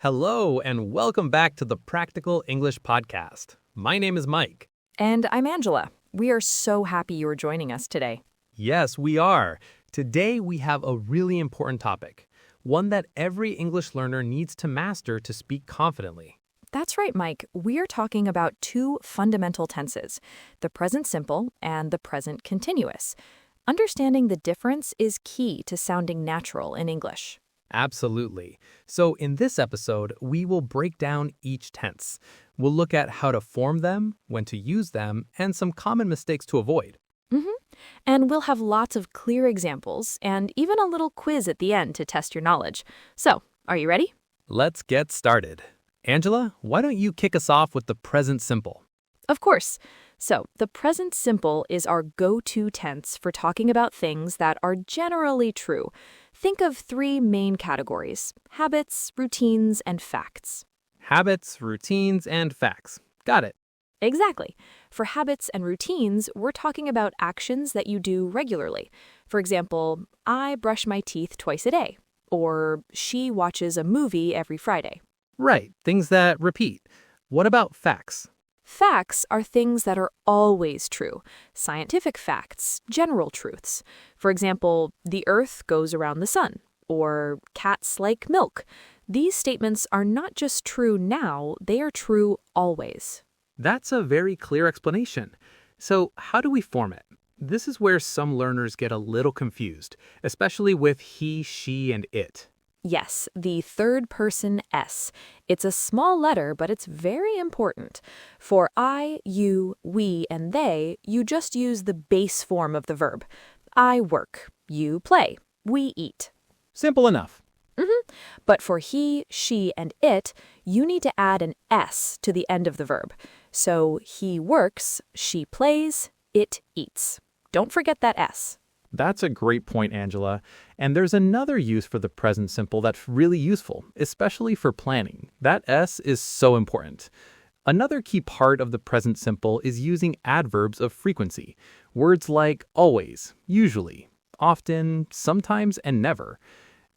Hello, and welcome back to the Practical English Podcast. My name is Mike. And I'm Angela. We are so happy you are joining us today. Yes, we are. Today we have a really important topic, one that every English learner needs to master to speak confidently. That's right, Mike. We are talking about two fundamental tenses, the present simple and the present continuous. Understanding the difference is key to sounding natural in English. Absolutely. So in this episode, we will break down each tense. We'll look at how to form them, when to use them, and some common mistakes to avoid. And we'll have lots of clear examples and even a little quiz at the end to test your knowledge. So, are you ready? Let's get started. Angela, why don't you kick us off with the present simple? Of course. So, the present simple is our go-to tense for talking about things that are generally true. Think of three main categories: habits, routines, and facts. Habits, routines, and facts. Got it. Exactly. For habits and routines, we're talking about actions that you do regularly. For example, I brush my teeth twice a day, or she watches a movie every Friday. Right, things that repeat. What about facts? Facts are things that are always true. Scientific facts, general truths. For example, the Earth goes around the sun, or cats like milk. These statements are not just true now, they are true always. That's a very clear explanation. So how do we form it? This is where some learners get a little confused, especially with he, she, and it. Yes, the third person S. It's a small letter, but it's very important. For I, you, we, and they, you just use the base form of the verb. I work, you play, we eat. Simple enough. But for he, she, and it, you need to add an S to the end of the verb. So he works, she plays, it eats. Don't forget that S. That's a great point, Angela. And there's another use for the present simple that's really useful, especially for planning. That S is so important. Another key part of the present simple is using adverbs of frequency. Words like always, usually, often, sometimes, and never.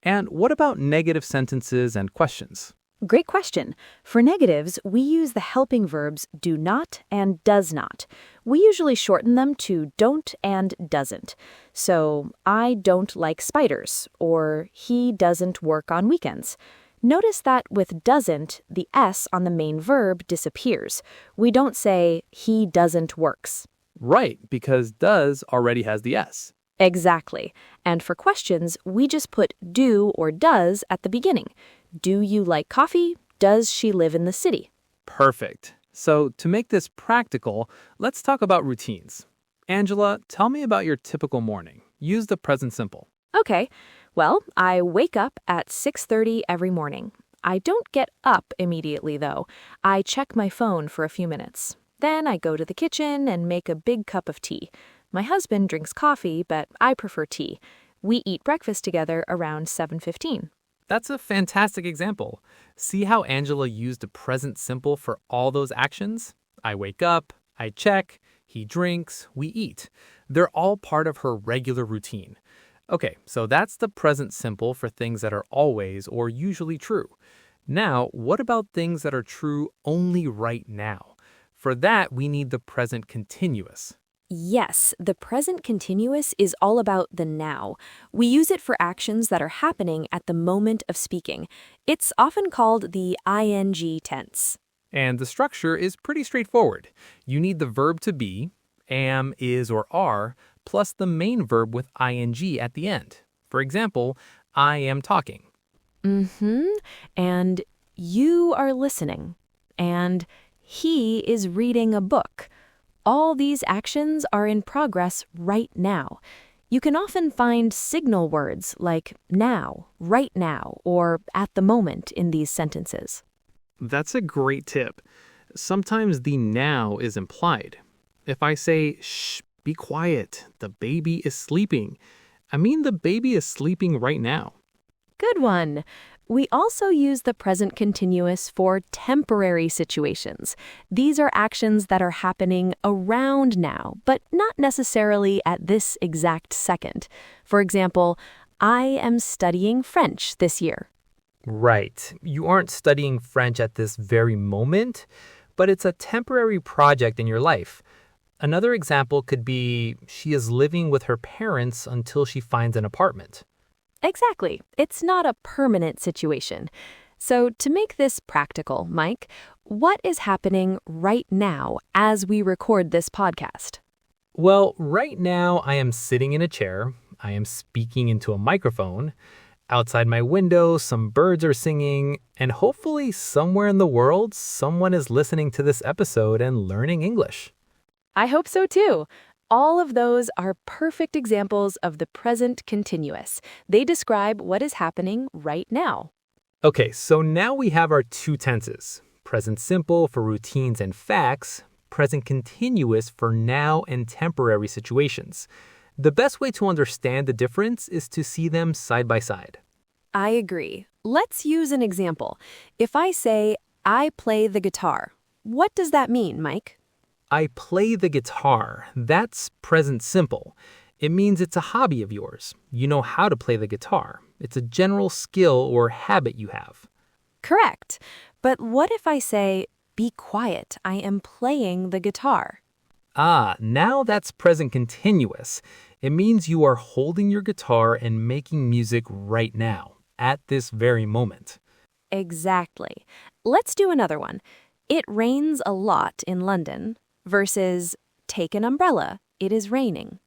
And what about negative sentences and questions? Great question. For negatives, we use the helping verbs do not and does not. We usually shorten them to don't and doesn't. So, I don't like spiders, or he doesn't work on weekends. Notice that with doesn't, the S on the main verb disappears. We don't say he doesn't works. Right, because does already has the S. Exactly. And for questions, we just put do or does at the beginning. Do you like coffee? Does she live in the city? Perfect. So to make this practical, let's talk about routines. Angela, tell me about your typical morning. Use the present simple. Okay. Well, I wake up at 6:30 every morning. I don't get up immediately, though. I check my phone for a few minutes. Then I go to the kitchen and make a big cup of tea. My husband drinks coffee, but I prefer tea. We eat breakfast together around 7:15. That's a fantastic example. See how Angela used the present simple for all those actions? I wake up, I check, he drinks, we eat. They're all part of her regular routine. Okay, so that's the present simple for things that are always or usually true. Now, what about things that are true only right now? For that, we need the present continuous. Yes, the present continuous is all about the now. We use it for actions that are happening at the moment of speaking. It's often called the ing tense. And the structure is pretty straightforward. You need the verb to be, am, is, or are, plus the main verb with ing at the end. For example, I am talking. And you are listening. And he is reading a book. All these actions are in progress right now. You can often find signal words like now, right now, or at the moment in these sentences. That's a great tip. Sometimes the now is implied. If I say, shh, be quiet, the baby is sleeping, I mean the baby is sleeping right now. Good one. We also use the present continuous for temporary situations. These are actions that are happening around now, but not necessarily at this exact second. For example, I am studying French this year. Right. You aren't studying French at this very moment, but it's a temporary project in your life. Another example could be she is living with her parents until she finds an apartment. Exactly. It's not a permanent situation. So, to make this practical, Mike, what is happening right now as we record this podcast? Well, right now I am sitting in a chair. I am speaking into a microphone. Outside my window, some birds are singing, and hopefully, somewhere in the world, someone is listening to this episode and learning English. I hope so too. All of those are perfect examples of the present continuous. They describe what is happening right now. Okay, so now we have our two tenses present simple for routines and facts, present continuous for now and temporary situations. The best way to understand the difference is to see them side by side. I agree. Let's use an example. If I say, I play the guitar, what does that mean, Mike? I play the guitar. That's present simple. It means it's a hobby of yours. You know how to play the guitar. It's a general skill or habit you have. Correct. But what if I say, be quiet, I am playing the guitar? Now that's present continuous. It means you are holding your guitar and making music right now, at this very moment. Exactly. Let's do another one. It rains a lot in London versus take an umbrella, it is raining.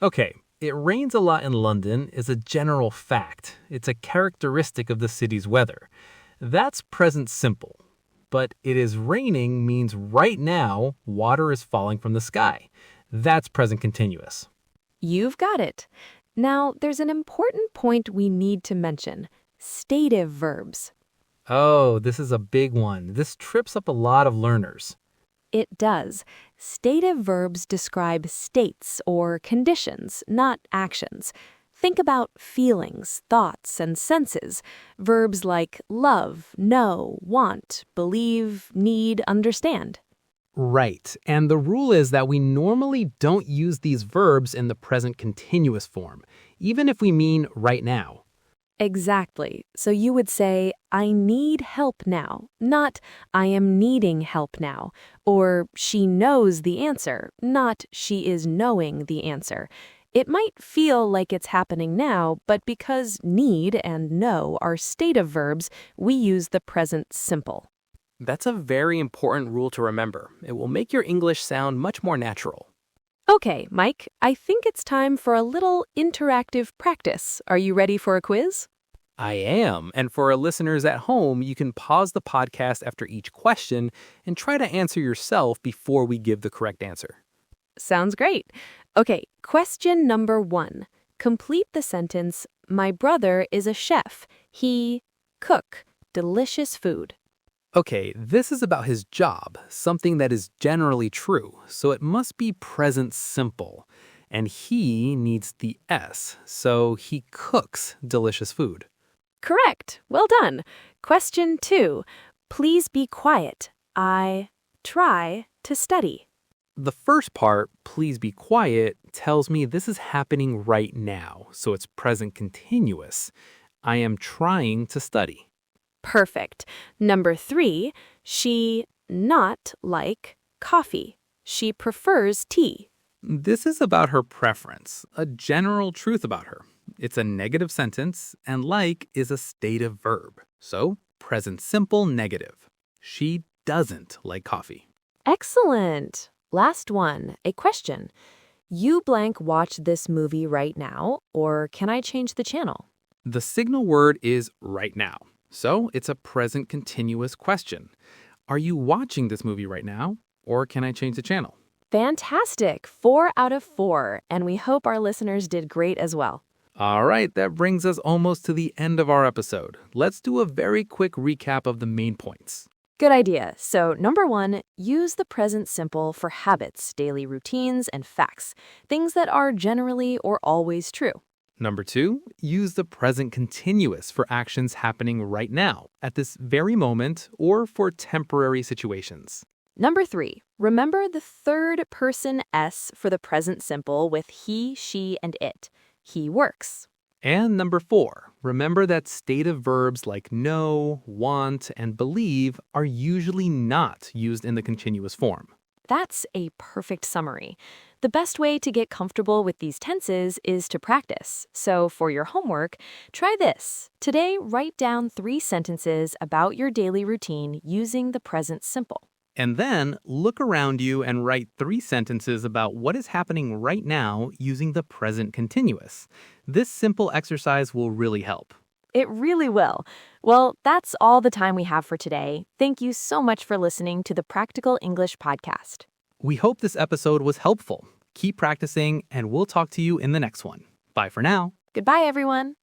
Okay, it rains a lot in London is a general fact. It's a characteristic of the city's weather. That's present simple. But it is raining means right now water is falling from the sky. That's present continuous. You've got it. Now, there's an important point we need to mention. Stative verbs. Oh, this is a big one. This trips up a lot of learners. It does. Stative verbs describe states or conditions, not actions. Think about feelings, thoughts, and senses. Verbs like love, know, want, believe, need, understand. Right. And the rule is that we normally don't use these verbs in the present continuous form, even if we mean right now. Exactly. So you would say, I need help now, not I am needing help now, or she knows the answer, not she is knowing the answer. It might feel like it's happening now, but because need and know are stative verbs, we use the present simple. That's a very important rule to remember. It will make your English sound much more natural. Okay, Mike, I think it's time for a little interactive practice. Are you ready for a quiz? I am. And for our listeners at home, you can pause the podcast after each question and try to answer yourself before we give the correct answer. Sounds great. Okay, question number 1. Complete the sentence, my brother is a chef. He cook delicious food. Okay, this is about his job, something that is generally true, so it must be present simple. And he needs the S, so he cooks delicious food. Correct. Well done. Question 2. Please be quiet. I try to study. The first part, please be quiet, tells me this is happening right now, so it's present continuous. I am trying to study. Perfect. Number 3, she not like coffee. She prefers tea. This is about her preference, a general truth about her. It's a negative sentence, and like is a stative verb. So, present simple negative. She doesn't like coffee. Excellent. Last one, a question. You blank watch this movie right now, or can I change the channel? The signal word is right now. So, it's a present continuous question. Are you watching this movie right now, or can I change the channel? Fantastic. 4 out of 4, and we hope our listeners did great as well. All right, that brings us almost to the end of our episode. Let's do a very quick recap of the main points. Good idea. So, number 1, use the present simple for habits, daily routines, and facts, things that are generally or always true. Number 2, use the present continuous for actions happening right now, at this very moment, or for temporary situations. Number 3, remember the third person S for the present simple with he, she, and it. He works. And number 4, remember that stative verbs like know, want, and believe are usually not used in the continuous form. That's a perfect summary. The best way to get comfortable with these tenses is to practice. So for your homework, try this. Today, write down 3 sentences about your daily routine using the present simple. And then look around you and write 3 sentences about what is happening right now using the present continuous. This simple exercise will really help. It really will. Well, that's all the time we have for today. Thank you so much for listening to the Practical English Podcast. We hope this episode was helpful. Keep practicing, and we'll talk to you in the next one. Bye for now. Goodbye, everyone.